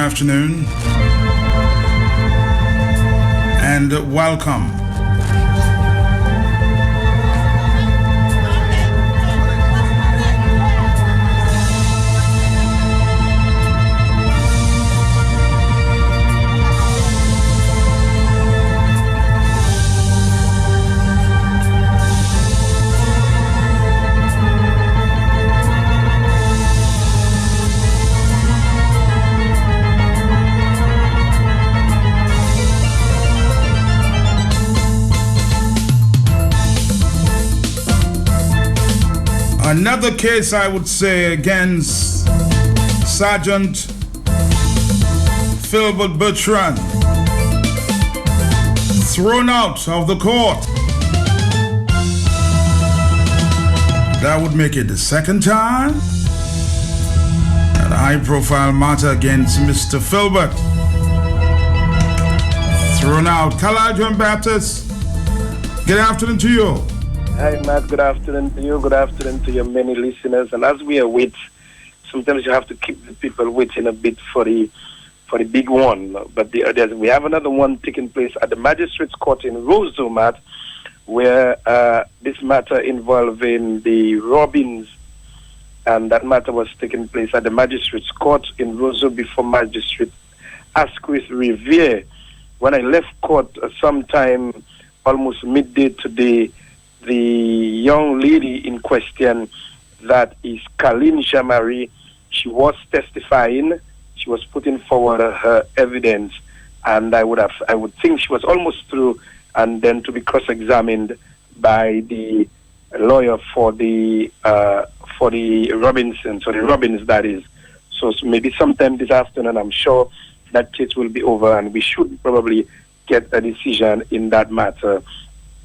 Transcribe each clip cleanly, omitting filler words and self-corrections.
afternoon and welcome. Another case, I would say, against Sergeant Philbert Bertrand, thrown out of the court. That would make it the second time. An high-profile matter against Mr. Philbert. Thrown out. Kala John Baptist, good afternoon to you. Hi, Matt. Good afternoon to you. Good afternoon to your many listeners. And as we await, sometimes you have to keep the people waiting a bit for the big one. But we have another one taking place at the Magistrates Court in Roseau, Matt, where this matter involving the Robins, and that matter was taking place at the Magistrates Court in Roseau before Magistrate Asquith Riviere. When I left court sometime almost midday today, the young lady in question, that is Colleen Jamari, she was testifying. She was putting forward her evidence, and I would think she was almost through, and then to be cross-examined by the lawyer for the Robinsons, or the Robins, that is. So maybe sometime this afternoon, I'm sure that case will be over, and we should probably get a decision in that matter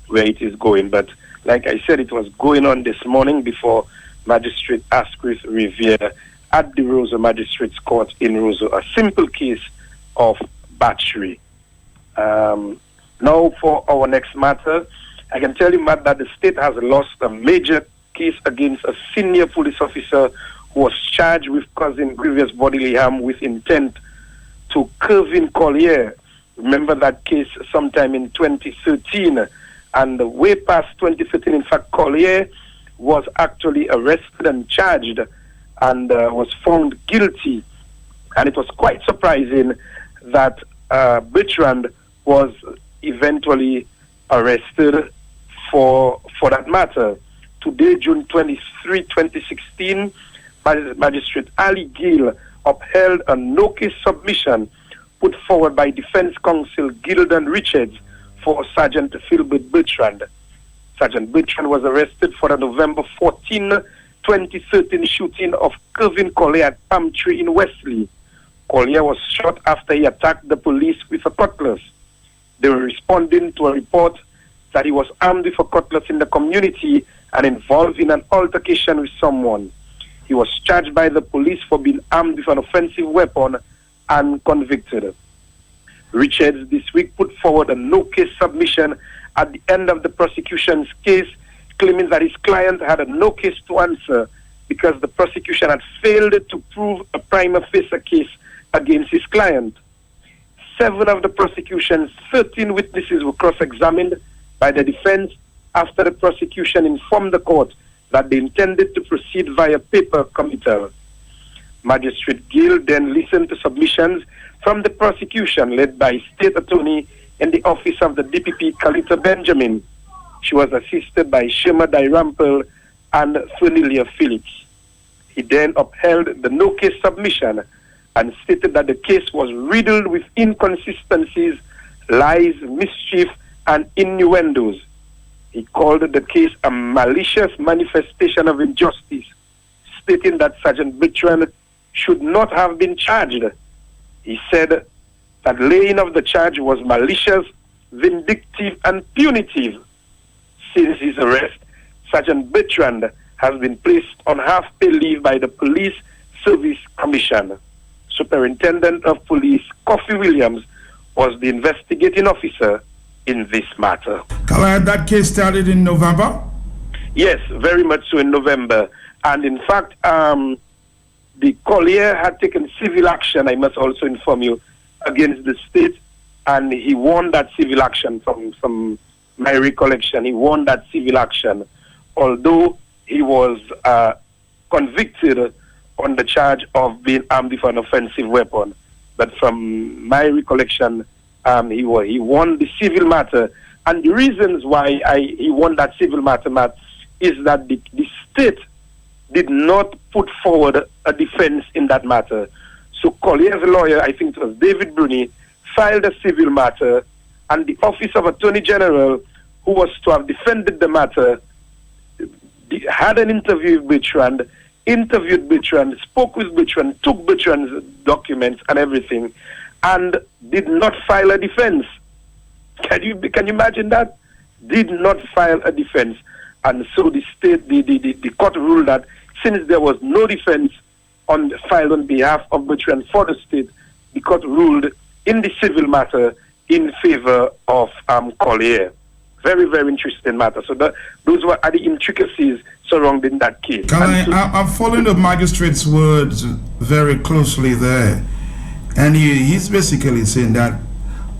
where it is going. But like I said, it was going on this morning before Magistrate Asquith Riviere at the Roseau Magistrates Court in Roseau, a simple case of battery. Now for our next matter, I can tell you, Matt, that the state has lost a major case against a senior police officer who was charged with causing grievous bodily harm with intent to Kevin Collier. Remember that case sometime in 2013. And way past 2013, in fact, Collier was actually arrested and charged and was found guilty. And it was quite surprising that Bertrand was eventually arrested for that matter. Today, June 23, 2016, Magistrate Ali Gill upheld a no-case submission put forward by Defense Counsel Gildan Richards for Sergeant Philbert Bertrand. Sergeant Bertrand was arrested for the November 14, 2013 shooting of Kevin Collier at Palm Tree in Wesley. Collier was shot after he attacked the police with a cutlass. They were responding to a report that he was armed with a cutlass in the community and involved in an altercation with someone. He was charged by the police for being armed with an offensive weapon and convicted. Richards this week put forward a no-case submission at the end of the prosecution's case, claiming that his client had a no case to answer because the prosecution had failed to prove a prima facie case against his client. 7 of the prosecution's 13 witnesses were cross-examined by the defense after the prosecution informed the court that they intended to proceed via paper committal. Magistrate Gill then listened to submissions from the prosecution led by State Attorney in the office of the DPP, Kalita Benjamin. She was assisted by Shema Dirampel and Fernelia Phillips. He then upheld the no-case submission and stated that the case was riddled with inconsistencies, lies, mischief, and innuendos. He called the case a malicious manifestation of injustice, stating that Sergeant Bertrand should not have been charged. He said that laying of the charge was malicious, vindictive, and punitive. Since his arrest, Sergeant Bertrand has been placed on half-pay leave by the Police Service Commission. Superintendent of Police Coffee Williams was the investigating officer in this matter. Kala, that case started in November? Yes, very much so in November. And in fact, the Collier had taken civil action, I must also inform you, against the state, and he won that civil action from my recollection. He won that civil action, although he was convicted on the charge of being armed with an offensive weapon. But from my recollection, he won the civil matter. And the reasons why he won that civil matter, Matt, is that the state did not put forward a defense in that matter. So Collier's lawyer, I think it was David Bruni, filed a civil matter, and the Office of Attorney General, who was to have defended the matter, had an interview with Bertrand, interviewed Bertrand, spoke with Bertrand, took Bertrand's documents and everything, and did not file a defense. Can you imagine that? Did not file a defense. And so the state, the court ruled that since there was no defense filed on behalf of Bertrand for the state, the court ruled in the civil matter in favor of Collier. Very, very interesting matter. So those were the intricacies surrounding that case. I'm following the magistrate's words very closely there. And he's basically saying that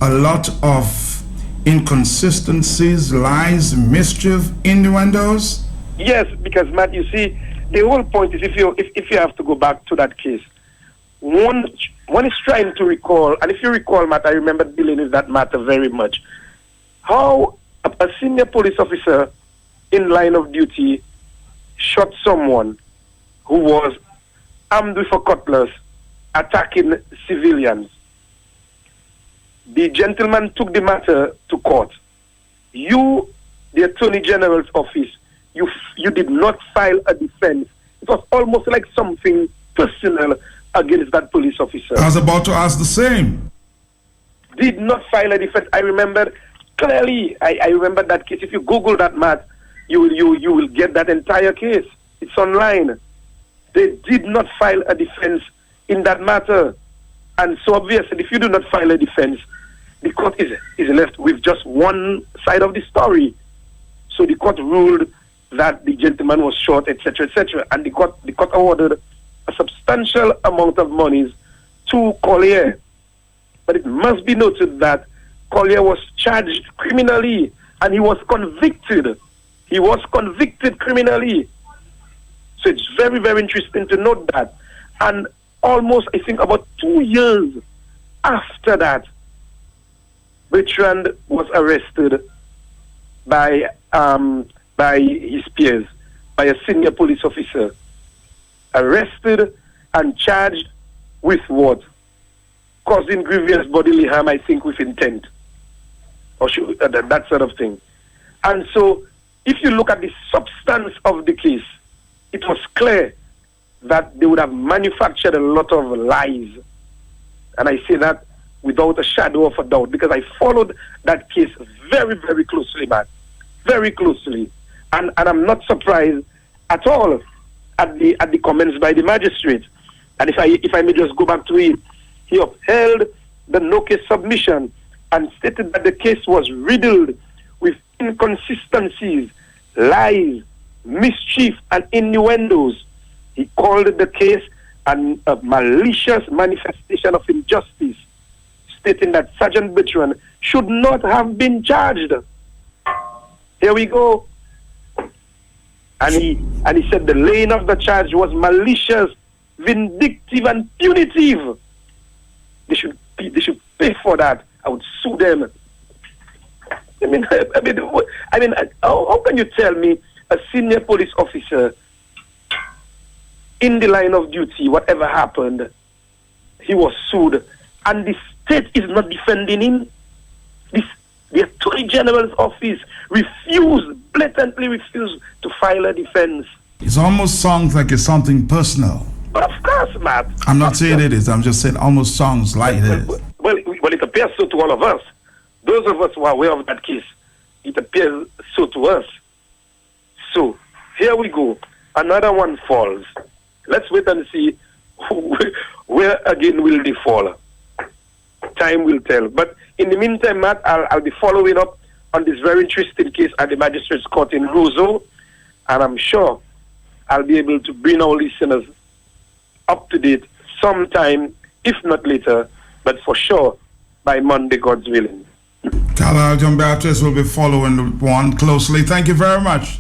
a lot of inconsistencies, lies, mischief, innuendos. Yes, because Matt, you see, the whole point is if you have to go back to that case, one is trying to recall, and if you recall, Matt, I remember dealing with that matter very much. How a senior police officer in line of duty shot someone who was armed with a cutlass attacking civilians. The gentleman took the matter to court. You, the Attorney General's office, you did not file a defense. It was almost like something personal against that police officer. I was about to ask the same. Did not file a defense. I remember clearly. I remember that case. If you Google that, Matt, you will get that entire case. It's online. They did not file a defense in that matter. And so obviously, if you do not file a defense, the court is left with just one side of the story. So the court ruled that the gentleman was shot, etc., etc., and the court awarded a substantial amount of monies to Collier. But it must be noted that Collier was charged criminally, and he was convicted. He was convicted criminally. So it's very, very interesting to note that. And almost, I think, about 2 years after that, Bertrand was arrested by his peers, by a senior police officer. Arrested and charged with what? Causing grievous bodily harm, I think, with intent. Or that sort of thing. And so, if you look at the substance of the case, it was clear that they would have manufactured a lot of lies. And I say that without a shadow of a doubt, because I followed that case very, very closely, man. Very closely. And I'm not surprised at all at the comments by the magistrate. And if I may just go back to it, he upheld the no-case submission and stated that the case was riddled with inconsistencies, lies, mischief, and innuendos. He called the case a malicious manifestation of injustice, stating that Sergeant Bertrand should not have been charged. Here we go. And he said the laying of the charge was malicious, vindictive, and punitive. They should pay for that. I would sue them. How can you tell me a senior police officer in the line of duty, whatever happened, he was sued, and the state is not defending him? The Attorney General's office blatantly refused to file a defense. It almost sounds like it's something personal. But of course, Matt. I'm not saying it is. I'm just saying almost sounds like it is. Well, it appears so to all of us. Those of us who are aware of that case, it appears so to us. So, here we go. Another one falls. Let's wait and see where again will they fall. Time will tell. But in the meantime, Matt, I'll be following up on this very interesting case at the Magistrates Court in Roseau, and I'm sure I'll be able to bring our listeners up to date sometime, if not later, but for sure by Monday, God's willing. Carlisle John Baptist will be following the one closely. Thank you very much.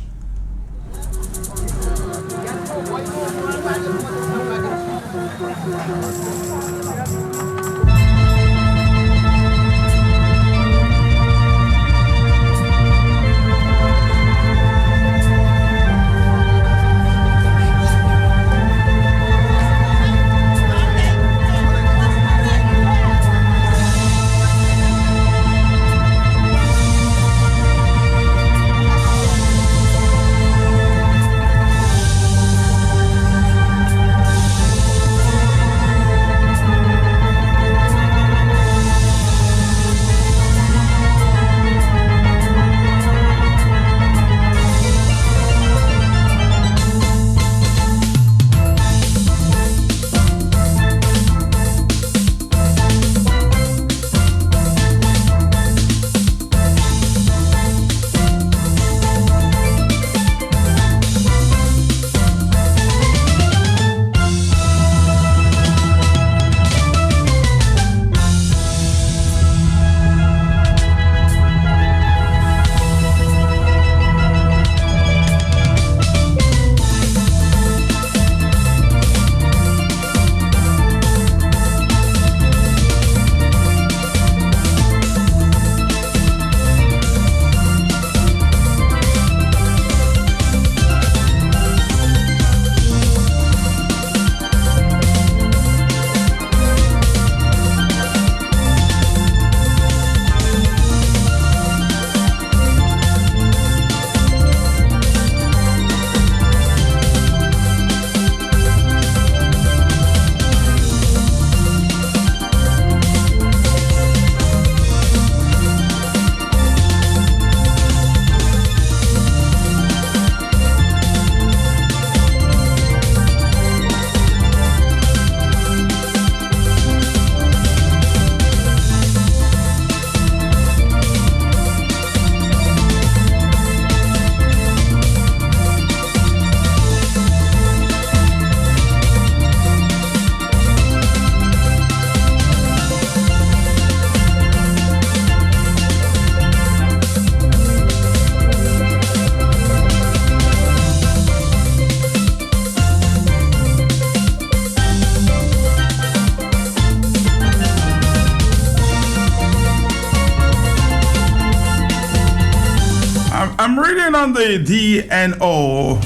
I'm reading on the DNO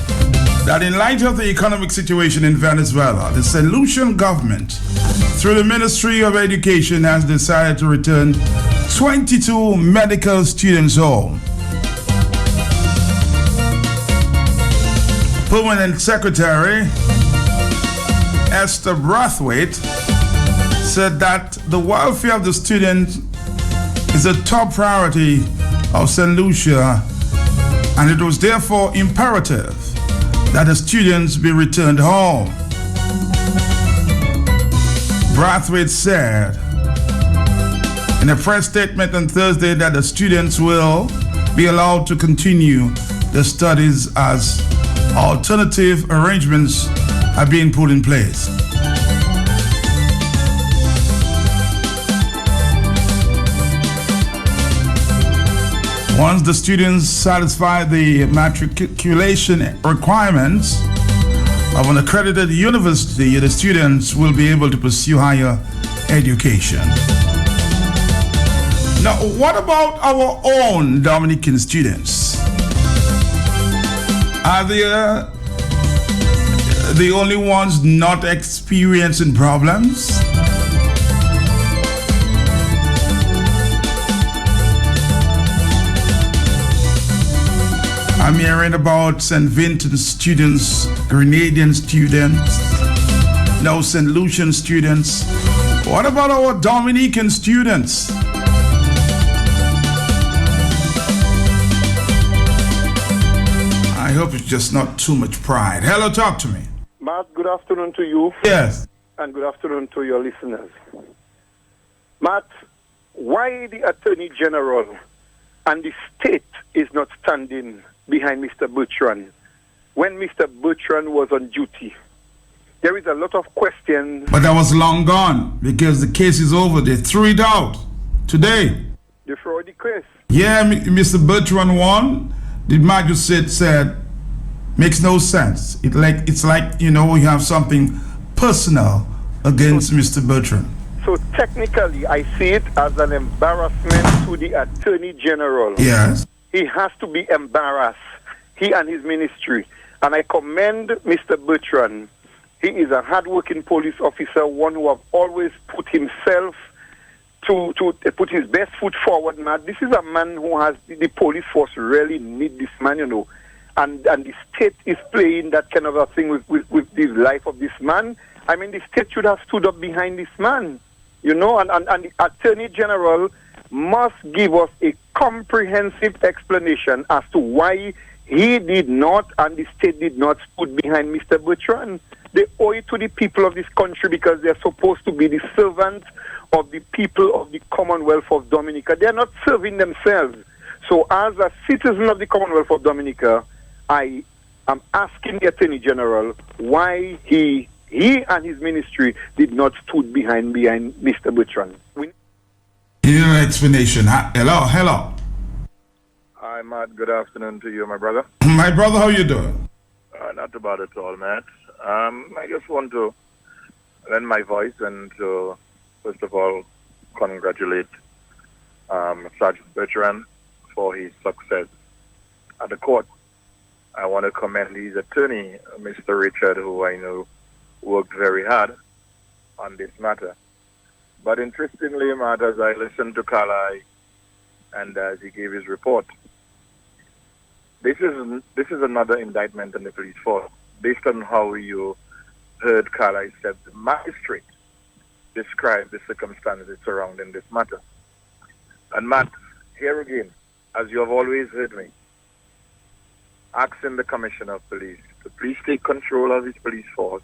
that in light of the economic situation in Venezuela, the St. Lucian government, through the Ministry of Education, has decided to return 22 medical students home. Permanent Secretary Esther Brathwaite said that the welfare of the student is a top priority of St. Lucia, and it was therefore imperative that the students be returned home. Brathwaite said in a press statement on Thursday that the students will be allowed to continue their studies as alternative arrangements are being put in place. Once the students satisfy the matriculation requirements of an accredited university, the students will be able to pursue higher education. Now, what about our own Dominican students? Are they the only ones not experiencing problems? I'm hearing about St. Vincent students, Grenadian students, now St. Lucian students. What about our Dominican students? I hope it's just not too much pride. Hello, talk to me. Matt, good afternoon to you. Yes. And good afternoon to your listeners. Matt, why the Attorney General and the state is not standing behind Mr. Bertrand when Mr. Bertrand was on duty? there is a lot of questions. But that was long gone because the case is over. They threw it out today. They threw the case. Yeah, Mr. Bertrand won. The magistrate said, makes no sense. It's like, you have something personal against Mr. Bertrand. So technically, I see it as an embarrassment to the Attorney General. Yes. He has to be embarrassed, he and his ministry. And I commend Mr. Bertrand. He is a hardworking police officer, one who have always put himself to put his best foot forward, man. This is a man who has, the police force really need this man, And the state is playing that kind of a thing with the life of this man. I mean, the state should have stood up behind this man, and the Attorney General must give us a comprehensive explanation as to why he did not and the state did not stood behind Mr. Bertrand. They owe it to the people of this country because they're supposed to be the servants of the people of the Commonwealth of Dominica. They're not serving themselves. So as a citizen of the Commonwealth of Dominica, I am asking the Attorney General why he and his ministry did not stood behind Mr. Bertrand. You need an explanation. Hello. Hi, Matt. Good afternoon to you, my brother. My brother, how you doing? Not too bad at all, Matt. I just want to lend my voice and to, first of all, congratulate Sergeant Bertrand for his success at the court. I want to commend his attorney, Mr. Richard, who I know worked very hard on this matter. But interestingly, Matt, as I listened to Kalai and as he gave his report, this is another indictment on the police force. Based on how you heard Kalai said, the magistrate described the circumstances surrounding this matter. And Matt, here again, as you have always heard me, asking the Commissioner of Police to please take control of his police force,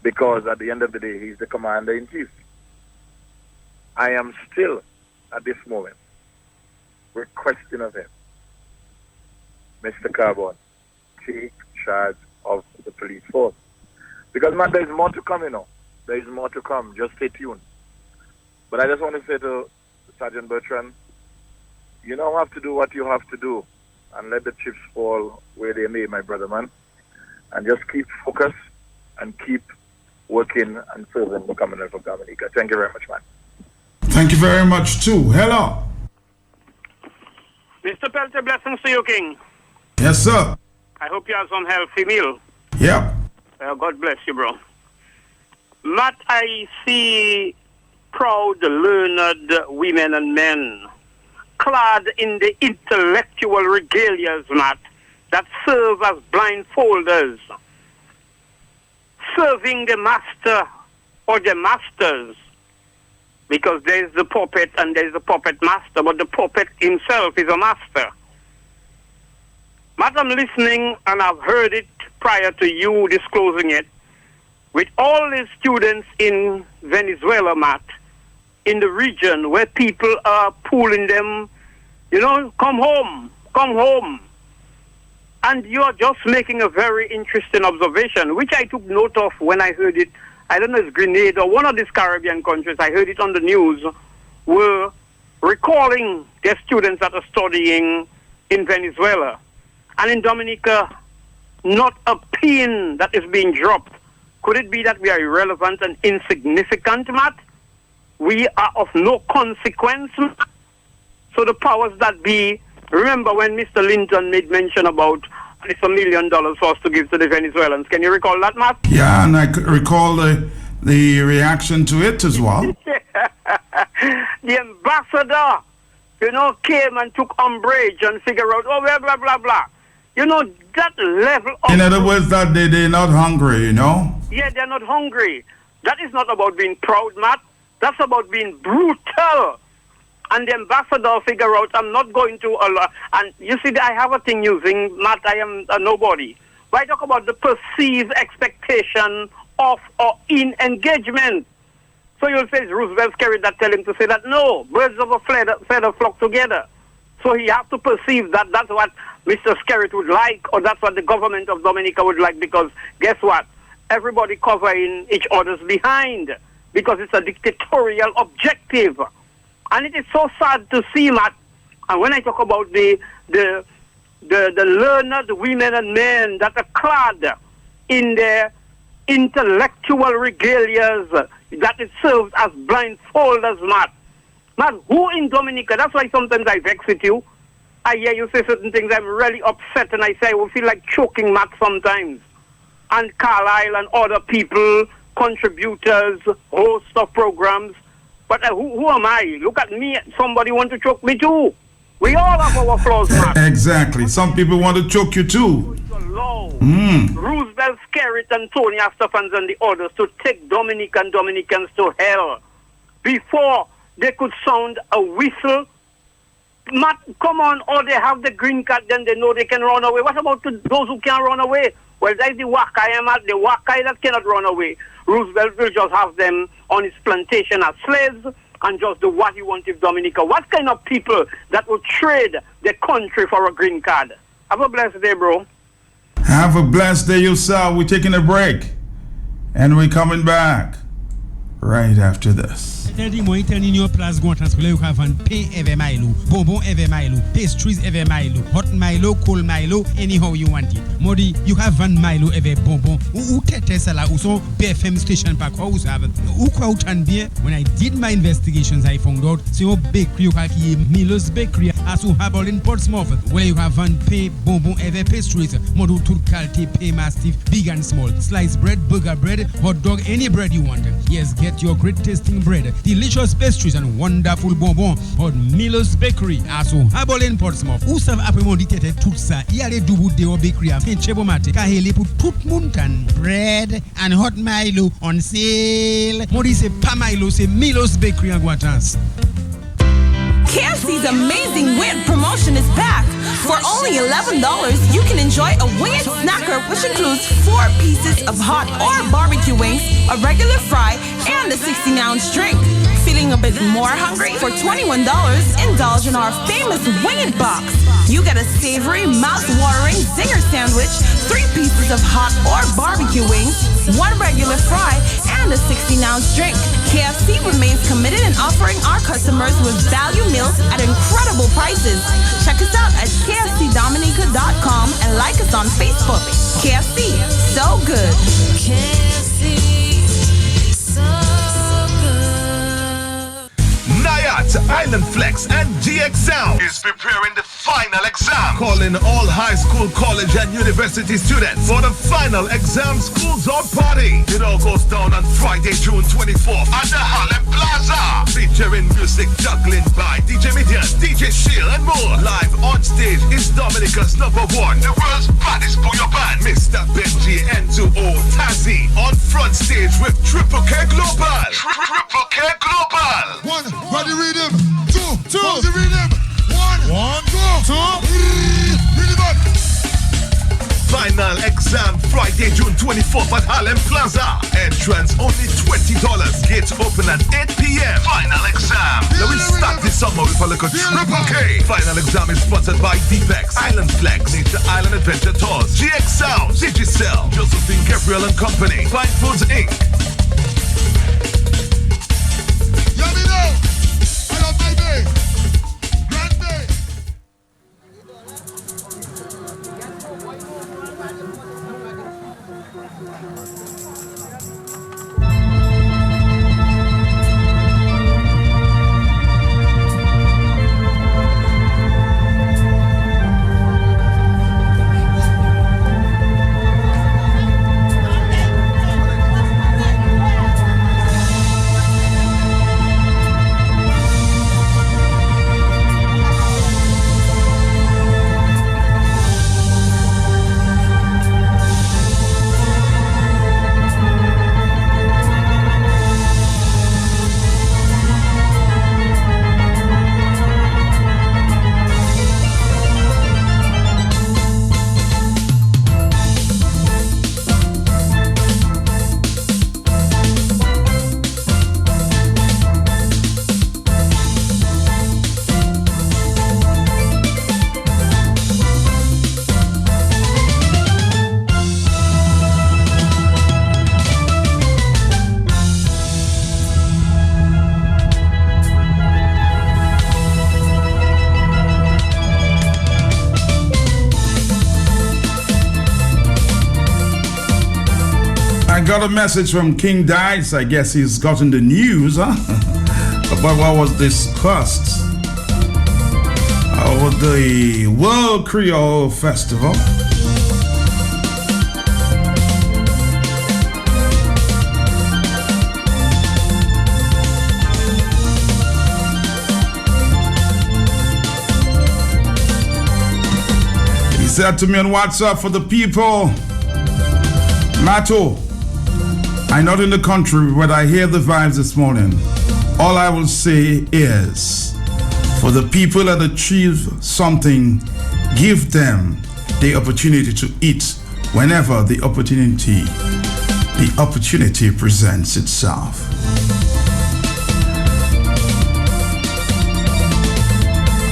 because at the end of the day, he's the Commander-in-Chief. I am still, at this moment, requesting of him, Mr. Carbon, take charge of the police force. Because, man, there's more to come, There is more to come. Just stay tuned. But I just want to say to Sergeant Bertrand, you now have to do what you have to do and let the chips fall where they may, my brother, man. And just keep focused and keep working and serving the Commonwealth of Dominica. Thank you very much, man. Thank you very much, too. Hello. Mr. Pelter, blessings to you, King. Yes, sir. I hope you have some healthy meal. Yep. God bless you, bro. Matt, I see proud, learned women and men clad in the intellectual regalias, Matt, that serve as blindfolders, serving the master or the masters, because there's the puppet and there's the puppet master, but the puppet himself is a master. Matt, I'm listening and I've heard it prior to you disclosing it. With all the students in Venezuela, Matt, in the region where people are pulling them, come home. And you are just making a very interesting observation, which I took note of when I heard it. I don't know if it's Grenada or one of these Caribbean countries, I heard it on the news, were recalling their students that are studying in Venezuela. And in Dominica, not a pin that is being dropped. Could it be that we are irrelevant and insignificant, Matt? We are of no consequence. So the powers that be, remember when Mr. Linton made mention about it's $1 million for us to give to the Venezuelans. Can you recall that, Matt? Yeah, and I could recall the reaction to it as well. The ambassador, came and took umbrage and figured out, blah, blah, blah, blah. That level of... In other words, that they're not hungry, Yeah, they're not hungry. That is not about being proud, Matt. That's about being brutal. And the ambassador figure out, I'm not going to allow... And you see, I have a thing using, Matt, I am a nobody. But I talk about the perceived expectation of or in engagement. So you'll say Roosevelt carried that, tell him to say that, no, birds of a feather flock together. So he has to perceive that that's what Mr. Skerritt would like, or that's what the government of Dominica would like, because guess what? everybody covering each other's behind because it's a dictatorial objective. And it is so sad to see, Matt. And when I talk about the learned women and men that are clad in their intellectual regalias, that it serves as blindfolders, Matt. Matt, who in Dominica, that's why sometimes I vex with you. I hear you say certain things, I'm really upset, and I say I will feel like choking, Matt, sometimes. And Carlisle and other people, contributors, hosts of programs. But who am I? Look at me, somebody want to choke me too. We all have our flaws, Matt. Exactly. Some people want to choke you too. Roosevelt, Skerritt, and Tony Astafans and the others to take Dominicans to hell before they could sound a whistle. Matt, come on, or they have the green card, then they know they can run away. What about those who can't run away? Well, that's the Wakai, the Wakai that cannot run away. Roosevelt will just have them on his plantation as slaves and just do what he wants with Dominica. What kind of people that would trade their country for a green card? Have a blessed day, bro. Have a blessed day yourself. We're taking a break. And we're coming back right after this. Turning your plus go transfer you have an pay every Milo, bonbon every Milo, pastries every Milo, hot Milo, cold Milo, anyhow you want it. Modi, you have one Milo every bonbon. Ou tete sala ou son BFM station pack house have. Ou kwa utan bien, when I did my investigations I found out c'est au bakery you kaki Milo's Bakery as you have all in Portsmouth where you have one pay bonbon every pastries, modu tout quality pay mastiff, big and small, sliced bread, burger bread, hot dog, any bread you want. Yes, get your great tasting bread. Delicious pastries and wonderful bonbons at Milo's Bakery, also Habol in Portsmouth. Où savent après-midi dit tout ça? Il y a les doubles de bakery à Saint-Chebomate. Car il est pour tout le monde. Bread and hot Milo on sale. Modi c'est pas Milo, c'est Milo's Bakery en Guatans. KFC's amazing wing promotion is back. For only $11, you can enjoy a winged snacker which includes 4 pieces of hot or barbecue wings, a regular fry, and a 16-ounce drink. Feeling a bit more hungry? For $21, indulge in our famous winged box. You get a savory, mouth-watering zinger sandwich, 3 pieces of hot or barbecue wings, 1 regular fry, and a 16-ounce drink. KFC remains committed in offering our customers with value meals at incredible prices. Check us out at kfcdominica.com and like us on Facebook. KFC, so good. KFC, so good. Nayat, Island Flex, and GX Sound is preparing the final exam. Calling all high school, college, and university students for the final exam schools or party. It all goes down on Friday, June 24th at the Harlem Plaza. Featuring music juggling by DJ Midian, DJ Shield, and more. Live on stage is Dominica's #1, the world's baddest booyah band, Mr. Benji N2O Tazzy, on front stage with Triple K Global. Triple K Global. 1, ready rhythm. 2, pause the rhythm. 1, go. 2, rhythm. Final exam Friday, June 24th at Harlem Plaza. Entrance only $20. Gates open at 8 p.m. Final exam. Now we start this summer with a little Triple K. Final exam is sponsored by Deepex, Island Flex, Nature Island Adventure Tours, GX Sound, Digicel, Josephine Gabriel and Company, Fine Foods Inc. I love my day. Grand day. got a message from King Dice. I guess he's gotten the news about what was discussed over the World Creole Festival. He said to me on WhatsApp, for the people, Mato, I'm not in the country, but I hear the vibes this morning. All I will say is, for the people that achieve something, give them the opportunity to eat whenever the opportunity presents itself.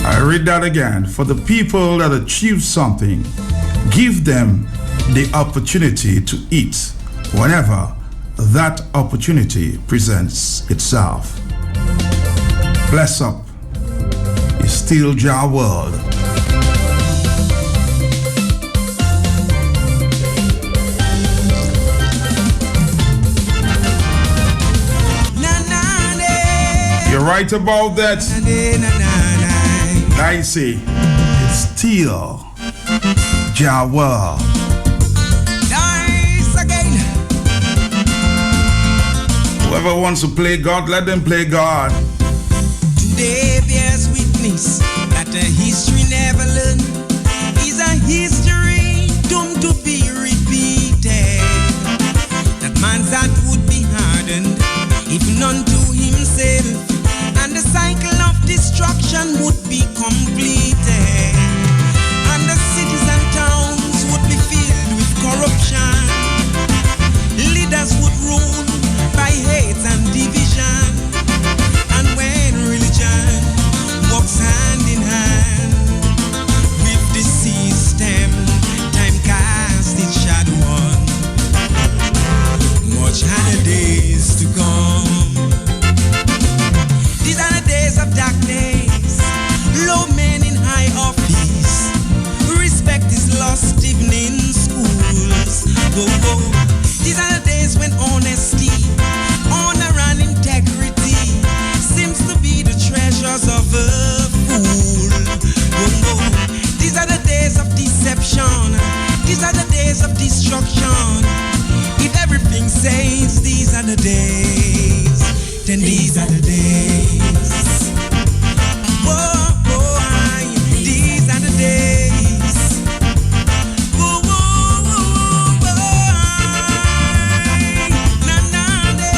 I read that again. For the people that achieve something, give them the opportunity to eat whenever that opportunity presents itself. Bless up is still Jah world. You're right about that. I see. It's still Jah world. Whoever wants to play God, let them play God. Today bears witness that a history never learned is a history doomed to be repeated. That man's heart would be hardened if none to himself, and the cycle of destruction would be completed. And the cities and towns would be filled with corruption. Leaders would rule by hate and division. And when religion walks hand in hand with the system, time casts its shadow on. Much harder days to come. These are the days of darkness, low men in high office. Respect is lost even in schools. Whoa, whoa. These are the days when honesty, honor and integrity seems to be the treasures of a fool. Whoa, whoa. These are the days of deception. These are the days of destruction. If everything says these are the days, then these are the days. Whoa, whoa, these are the days. Whoa, whoa, whoa, whoa. Na na na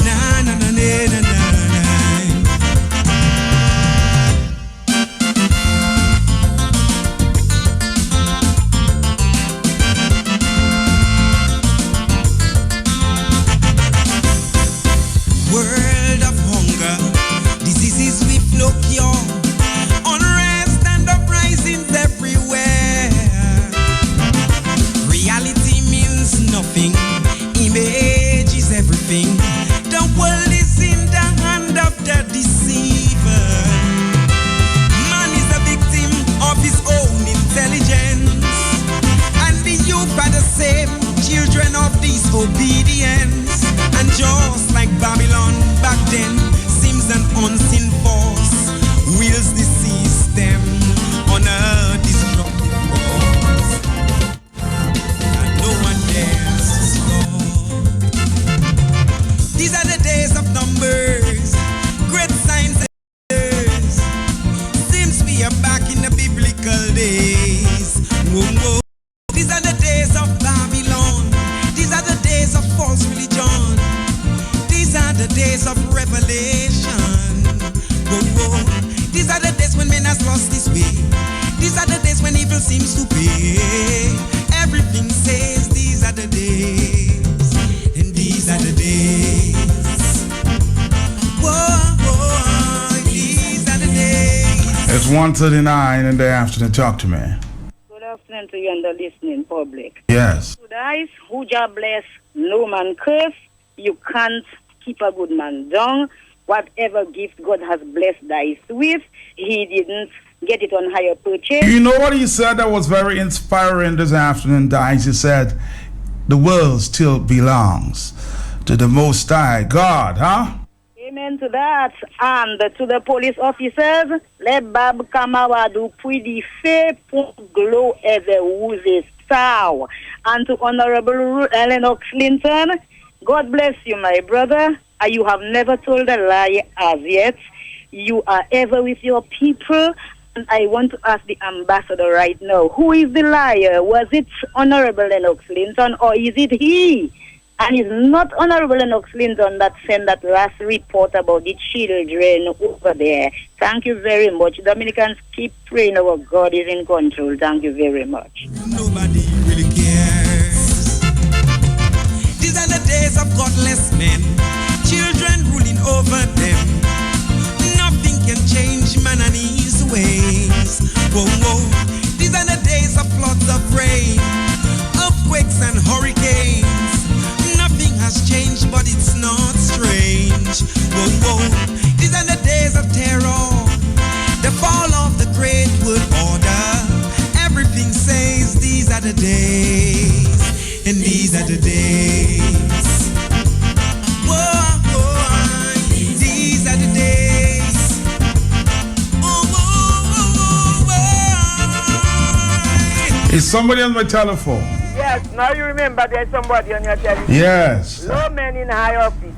na na na na. World of hunger, diseases with no cure, unrest and uprisings everywhere. Reality means nothing, image is everything. The world is in the hand of the deceiver. Man is a victim of his own intelligence, and the youth are the same children of disobedience. And just like Babylon back then, seems an unseen force wields the system on a destructive course, and no one dares to stop. These are the days of numbers, great signs and wonders. Seems we are back in the biblical days. Whoa, whoa. These are the days of Babylon. These are the days of false religion. These are the days of revelation. Whoa, whoa. These are the days when men has lost his way. These are the days when evil seems to pay. Everything says these are the days, and these are the days. Whoa, whoa, these are the days. It's 1:39 in the afternoon. Talk to me. Good afternoon to you and the listening public. Yes. Good eyes, who Jah bless, no man curse. You can't keep a good man down. Whatever gift God has blessed Dice with, he didn't get it on higher purchase. You know what he said that was very inspiring this afternoon, Dice? He said, the world still belongs to the Most High God, huh? Amen to that. And to the police officers, let Bab Kamawadu pretty fair glow as a woozy star. And to Honorable Lennox Linton, God bless you, my brother. You have never told a lie as yet. You are ever with your people. And I want to ask the ambassador right now, who is the liar? Was it Honorable Lennox Linton or is it he? And it's not Honorable Lennox Linton that sent that last report about the children over there. Thank you very much. Dominicans, keep praying our God is in control. Thank you very much. Nobody really cares. These are the days of godless men, children ruling over them. Nothing can change man and his ways. Whoa, whoa. These are the days of floods of rain, earthquakes and hurricanes. Nothing has changed, but it's not strange. Whoa, whoa. These are the days of terror, the fall of the great world order. Everything says these are the days, and these are the days. Whoa, whoa. These are the days. Oh, whoa, whoa, whoa. Is somebody on my telephone? Yes, now you remember there's somebody on your television. Yes. Low men in high office.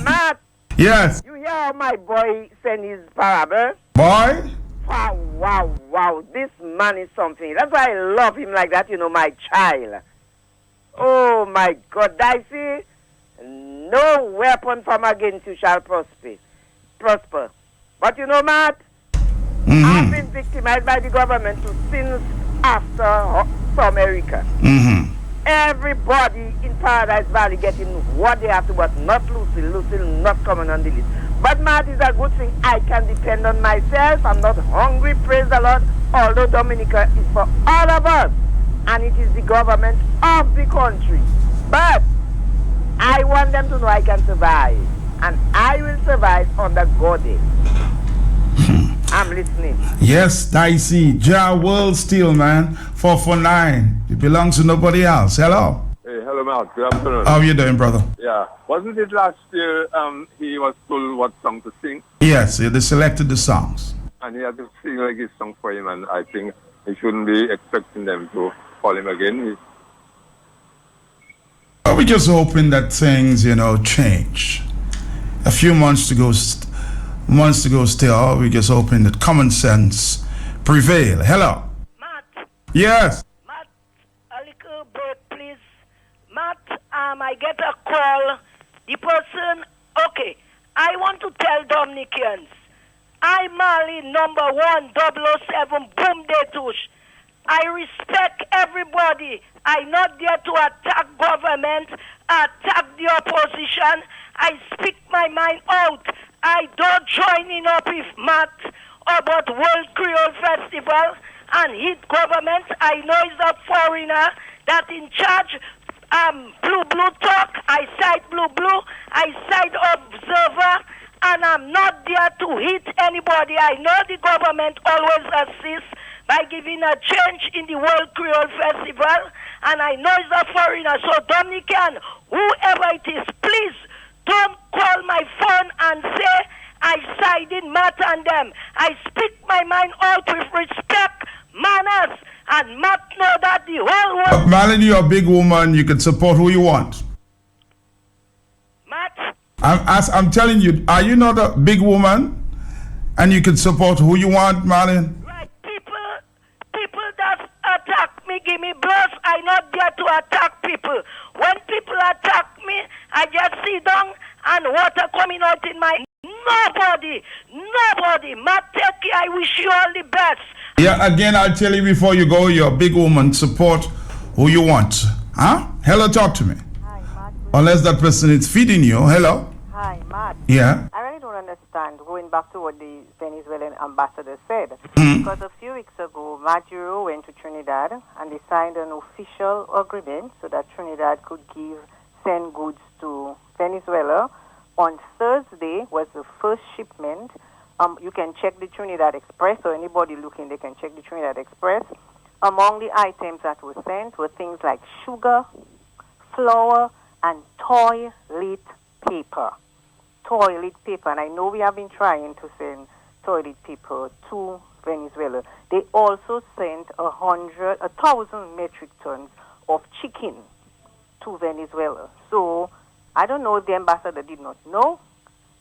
Matt. Yes. You hear how my boy send his parable? Boy? Wow, wow, wow. This man is something. That's why I love him like that, my child. Oh, my God. I see no weapon from against you shall prosper. But Matt, I've been victimized by the government to since after America. Everybody in Paradise Valley getting what they have to, but not Lucille not coming on the list. But Matt, is a good thing. I can depend on myself. I'm not hungry, praise the Lord. Although Dominica is for all of us, and it is the government of the country. But I want them to know I can survive, and I will survive under God. I'm listening. Yes, Dicey. Ja World Steel, man. 449. It belongs to nobody else. Hello. Hey, hello, Mark. Good afternoon. How are you doing, brother? Yeah. Wasn't it last year he was told what song to sing? Yes, they selected the songs. And he had to sing like his song for him, and I think he shouldn't be expecting them to call him again. We're just hoping that things, change. A few months to go still. We're just hoping that common sense prevail. Hello. Matt. Yes. Matt, a little break, please. Matt, I get a call. The person, okay, I want to tell Dominicans, I Mali number 1007 Boom De Touche. I respect everybody. I'm not there to attack government, attack the opposition. I speak my mind out. I don't join in up with Matt about World Creole Festival and hit government. I know he's a foreigner that in charge. Blue talk. I side blue. I side observer, and I'm not there to hit anybody. I know the government always assists by giving a change in the World Creole Festival, and I know he's a foreigner. So Dominican, whoever it is, please don't call my phone and say I side in Matt and them. I speak my mind out with respect, manners, and Matt know that the whole world. Marlon, you're a big woman. You can support who you want. Matt? I'm telling you, are you not a big woman? And you can support who you want, Marlon? Right. People that attack me, give me blows. I'm not there to attack people. When people attack me, I just sit down and water coming out in my... Nobody. Matt, take care. I wish you all the best. Yeah, again, I'll tell you before you go, you're a big woman. Support who you want. Huh? Hello, talk to me. Hi, Matt. Unless that person is feeding you. Hello? Hi, Matt. Yeah? I really don't understand, going back to what the Venezuelan ambassador said. Because a few weeks ago, Maduro went to Trinidad and they signed an official agreement so that Trinidad could send goods to Venezuela. On Thursday was the first shipment. You can check the Trinidad Express, or anybody looking, they can check the Trinidad Express. Among the items that were sent were things like sugar, flour and toilet paper. Toilet paper, and I know we have been trying to send toilet paper to Venezuela. They also sent 1,000 metric tons of chicken to Venezuela. So I don't know if the ambassador did not know,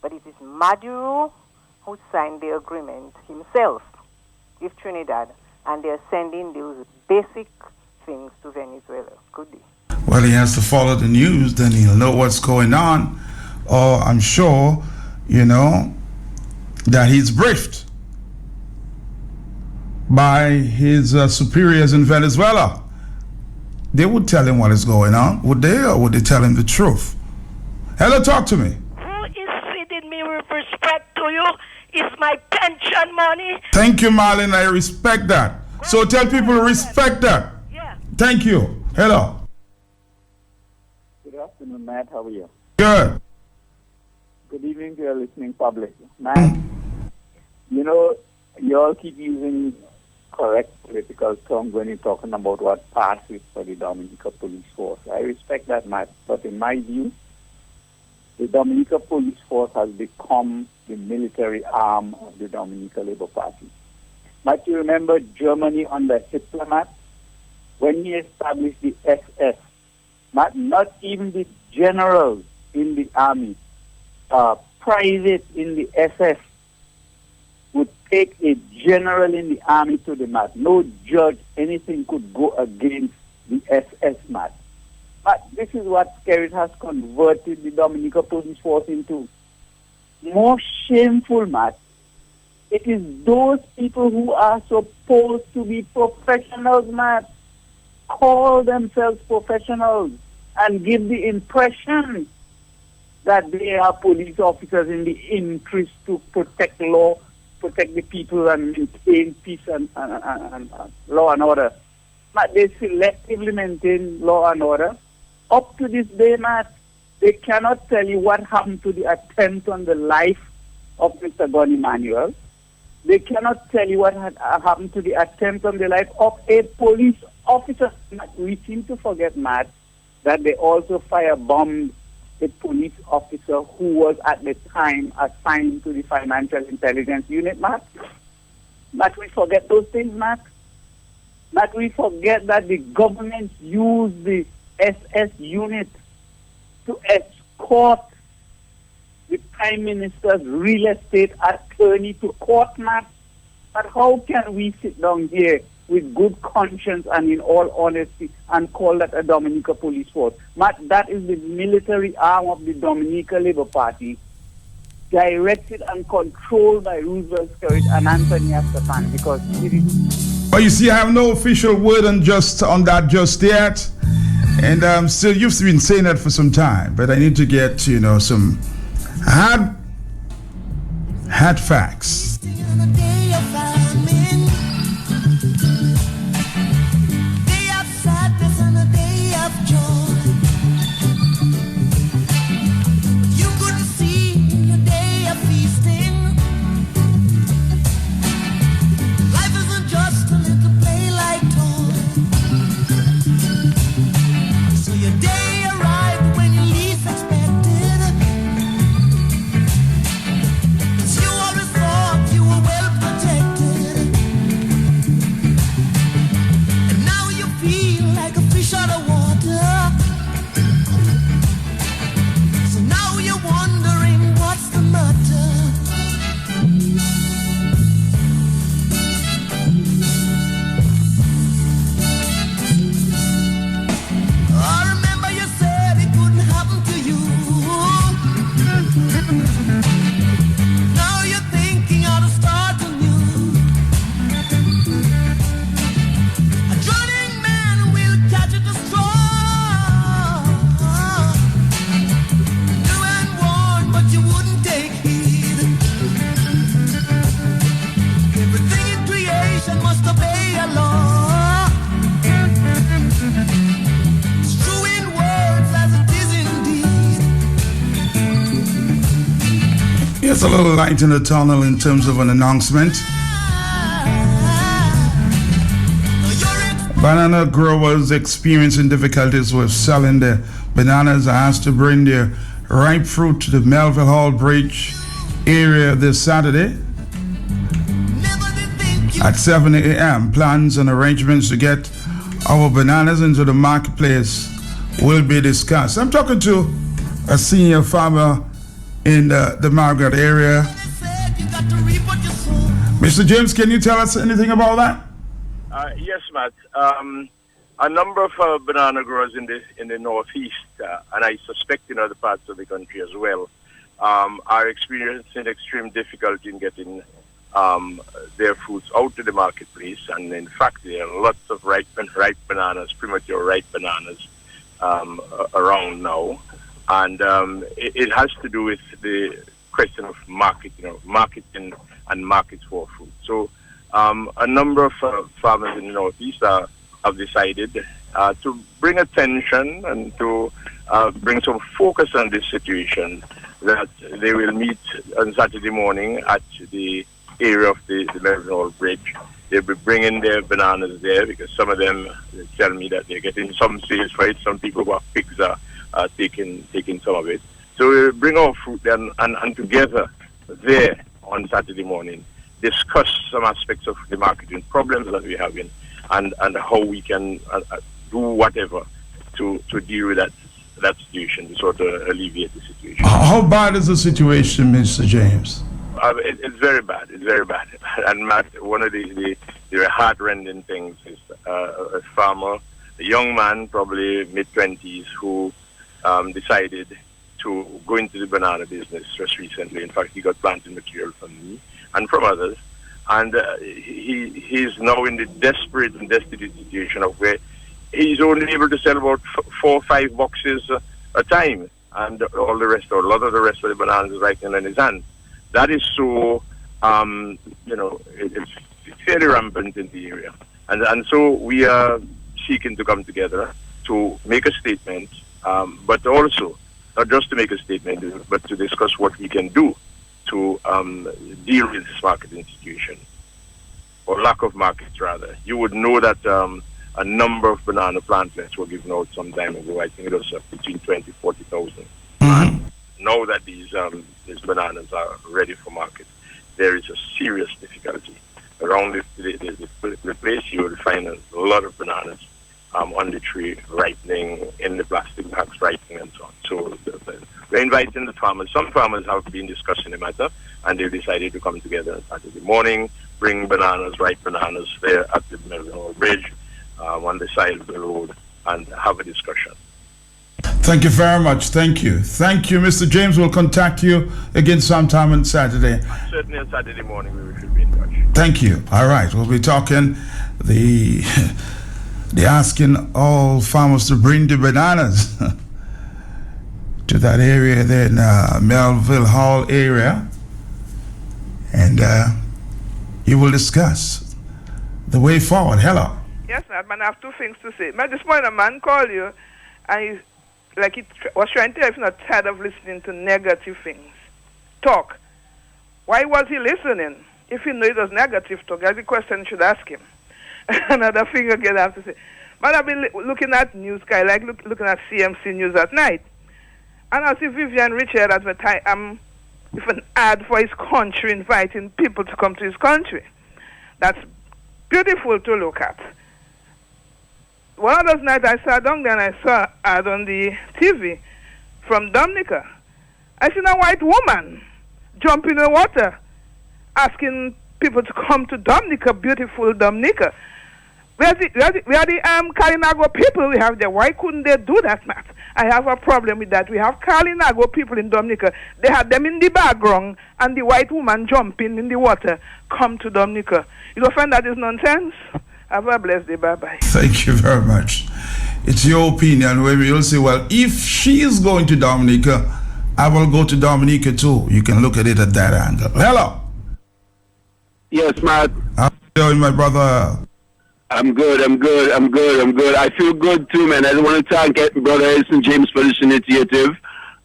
but it is Maduro who signed the agreement himself with Trinidad, and they're sending those basic things to Venezuela. Could be. Well, he has to follow the news, then he'll know what's going on. Or I'm sure, that he's briefed by his superiors in Venezuela. They would tell him what is going on, would they, or would they tell him the truth? Hello, talk to me. Who is feeding me with respect to you? Is my pension money? Thank you, Marlon. I respect that. So tell people to respect that. Yeah. Thank you. Hello. Good afternoon, Matt. How are you? Good. Good evening to your listening public. Matt, you all keep using correct political terms when you're talking about what passes for the Dominica Police Force. I respect that, Matt. But in my view, the Dominica Police Force has become the military arm of the Dominica Labour Party. Matt, you remember Germany under Hitler, Matt? When he established the SS, Matt, not even the generals in the army, private in the SS would take a general in the army to the mat. No judge, anything could go against the SS, Matt. But this is what Skerrit has converted the Dominica Police Force into. More shameful, Matt. It is those people who are supposed to be professionals, Matt, call themselves professionals and give the impression that they are police officers in the interest to protect law, protect the people and maintain peace and law and order. But they selectively maintain law and order. Up to this day, Matt, they cannot tell you what happened to the attempt on the life of Mr. Gunn Emmanuel. They cannot tell you what had happened to the attempt on the life of a police officer. We seem to forget, Matt, that they also firebombed a police officer who was at the time assigned to the Financial Intelligence Unit, Matt. Matt, we forget those things, Matt. Matt, we forget that the government used the SS unit to escort the Prime Minister's real estate attorney to court, Matt. But how can we sit down here with good conscience and in all honesty and call that a Dominica Police Force? Matt, that is the military arm of the Dominica Labour Party, directed and controlled by Roosevelt Skerrit and Anthony Estefan, because it is... Well, you see, I have no official word on that just yet. And still, you've been saying that for some time, but I need to get, some hard facts. There's a little light in the tunnel in terms of an announcement. Banana growers experiencing difficulties with selling their Bananas are asked to bring their ripe fruit to the Melville Hall Bridge area this Saturday at 7 a.m. Plans and arrangements to get our bananas into the marketplace will be discussed. I'm talking to a senior farmer in the Margaret area. Mr. James, can you tell us anything about that? Yes, Matt. A number of banana growers in the northeast, and I suspect in other parts of the country as well, are experiencing extreme difficulty in getting their fruits out to the marketplace. And in fact, there are lots of ripe bananas, premature ripe bananas around now. And it has to do with the question of marketing and markets for fruit. So a number of farmers in the northeast have decided to bring attention and to bring some focus on this situation, that they will meet on Saturday morning at the area of the Melville Hall Bridge. They'll be bringing their bananas there because some of them tell me that they're getting some sales for it. Some people who have pigs are taking some of it. So we'll bring our fruit and together there on Saturday morning discuss some aspects of the marketing problems that we're having and how we can do whatever to deal with that situation, to sort of alleviate the situation. How bad is the situation, Mr. James? It's very bad. It's very bad. And Matt, one of the heart-rending things is a farmer, a young man, probably mid-20s, who decided to go into the banana business just recently. In fact, he got planting material from me and from others. And he's now in the desperate and destitute situation of where he's only able to sell about 4 or 5 boxes a time. And all the rest, or a lot of the rest of the bananas is right in his hand. That is so, it's fairly rampant in the area. And so we are seeking to come together to make a statement, but also, not just to make a statement, but to discuss what we can do to deal with this marketing situation, or lack of markets rather. You would know that a number of banana plantlets were given out some time ago. I think it was between 20,000 to 40,000. Now that these bananas are ready for market, there is a serious difficulty. Around the place, you will find a lot of bananas on the tree, ripening, in the plastic bags, ripening, and so on. So we're inviting the farmers. Some farmers have been discussing the matter, and they've decided to come together on Saturday morning, bring bananas, ripe bananas there at the Melville Hall Bridge, on the side of the road, and have a discussion. Thank you very much. Thank you. Thank you, Mr. James. We'll contact you again sometime on Saturday. Certainly on Saturday morning we should be in touch. Thank you. All right. We'll be talking they're asking all farmers to bring the bananas to that area there in Melville Hall area. And you will discuss the way forward. Hello. Yes, man. I have 2 things to say. This morning a man called you and he was trying to tell you he's not tired of listening to negative things. Talk. Why was he listening? If he knew it was negative talk, that's the question you should ask him. Another thing again I have to say. But I've been looking at news, like looking at CMC News at night. And I see Vivian Richard advertise with an ad for his country, inviting people to come to his country. That's beautiful to look at. One of those nights I sat down there and I saw an ad on the TV from Dominica. I seen a white woman jump in the water asking people to come to Dominica, beautiful Dominica. We are the Kalinago people we have there. Why couldn't they do that, Matt? I have a problem with that. We have Kalinago people in Dominica. They had them in the background and the white woman jumping in the water. Come to Dominica. You don't find that is nonsense? Have a blessed day. Bye-bye. Thank you very much. It's your opinion. Where you'll say, well, if she is going to Dominica, I will go to Dominica too. You can look at it at that angle. Hello. Yes, Matt. How are you doing, my brother? I'm good. I feel good too, man. I want to thank Brother Edison James for this initiative.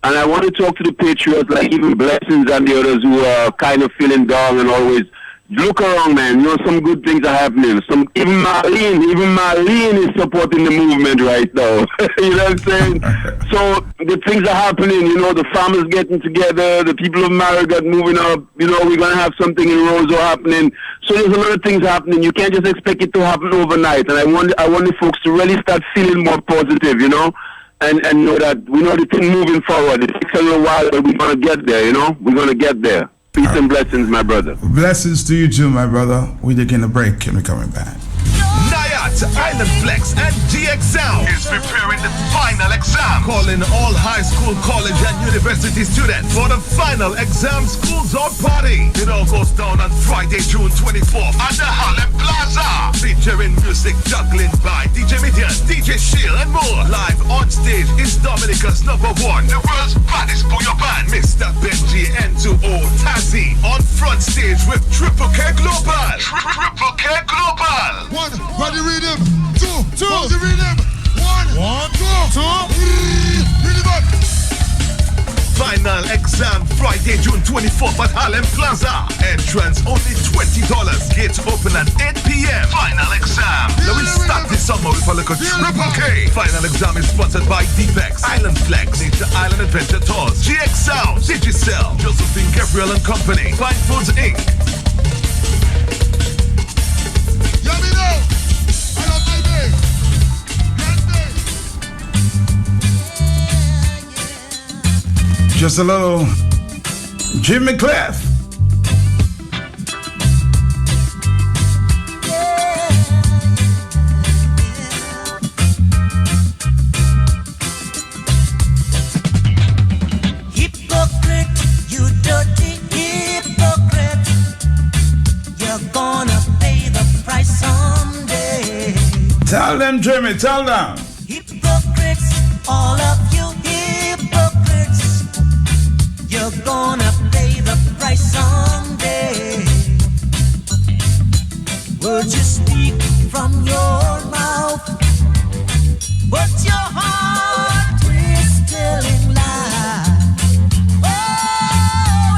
And I want to talk to the patriots, like even Blessings and the others who are kind of feeling down and always look around, man. You know, some good things are happening. Even Marlene is supporting the movement right now. You know what I'm saying? So the things are happening. You know, the farmers getting together, the people of Marigot moving up. You know, we're gonna have something in Roseau happening. So there's a lot of things happening. You can't just expect it to happen overnight. And I want the folks to really start feeling more positive. You know. And know that we know the thing moving forward. It takes a little while, but we're gonna get there. You know, we're gonna get there. Peace and blessings, my brother. Blessings to you too, my brother. We're taking a break and we're coming back. Nayat, Island Flex, and GX Sound is preparing the final exam. Calling all high school, college, and university students for the final exam school zone party. It all goes down on Friday, June 24th at the Harlem Plaza. Featuring music juggling by DJ Midian, DJ Shield, and more. Live on stage is Dominica's #1, the world's baddest booyah band, Mr. Benji N2O Tazzy, on front stage with Triple K Global. Triple K Global. One, ready rhythm. Two, pause the rhythm. One, two, rhythm up. Final exam Friday, June 24th at Harlem Plaza. Entrance only $20. Gates open at 8 p.m. Final exam. Now we start this summer with a little Triple K. Final exam is sponsored by Deepex, Island Flex, Nature Island Adventure Tours, GX Sound, Digicel, Josephine Gabriel and Company, Fine Foods Inc. Just a little Jimmy Cliff. Hypocrite, you dirty hypocrite. You're gonna pay the price someday. Tell them, Jimmy, tell them. Hypocrites, all of you hypocrites. You're gonna pay the price someday. Words you speak from your mouth, but your heart is telling lies. Oh,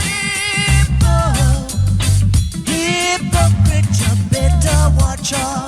hypocrite, you better watch out.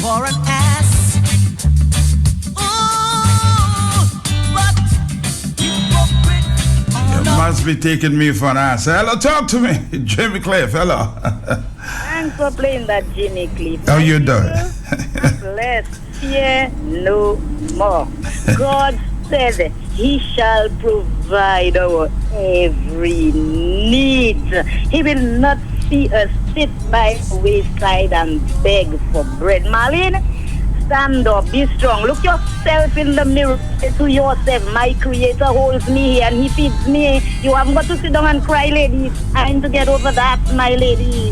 For an ass. You must be taking me for an ass. Hello, talk to me. Jimmy Cliff, hello. Thanks for playing that Jimmy Cliff. How you doing? Let's fear no more. God said he shall provide our every need. He will not see us sit by the wayside and beg for bread. Marlene, stand up, be strong. Look yourself in the mirror. Say to yourself, my creator holds me here and he feeds me. You haven't got to sit down and cry, lady. It's time to get over that, my lady.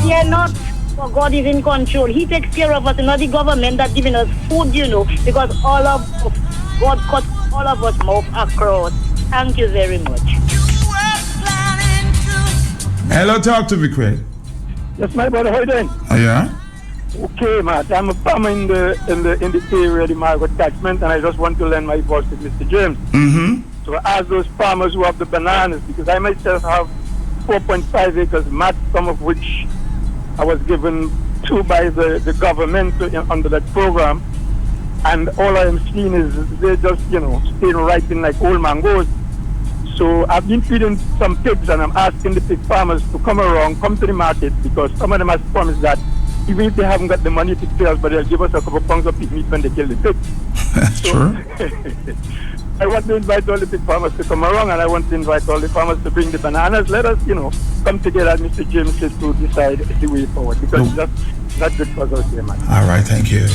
Fear not, for God is in control. He takes care of us, not the government that's giving us food, you know, because all of us, God cut all of us mouth across. Thank you very much. Hello, talk to me, Craig. Yes, my brother, how you doing? Oh, yeah? Okay, Matt. I'm a farmer in the area, the Margaret catchment, and I just want to lend my voice to Mr. James. Mm-hmm. So I ask those farmers who have the bananas, because I myself have 4.5 acres, Matt, some of which I was given to by the government under that program. And all I am seeing is they just, staying ripening like old mangoes. So I've been feeding some pigs, and I'm asking the pig farmers to come to the market, because some of them have promised that even if they haven't got the money to pay us, but they'll give us a couple pounds of pig meat when they kill the pig. That's true. I want to invite all the big farmers to come around, and I want to invite all the farmers to bring the bananas. Let us, come together, as Mr. James said, to decide the way forward, because that's not good for us here, man. All right, thank you.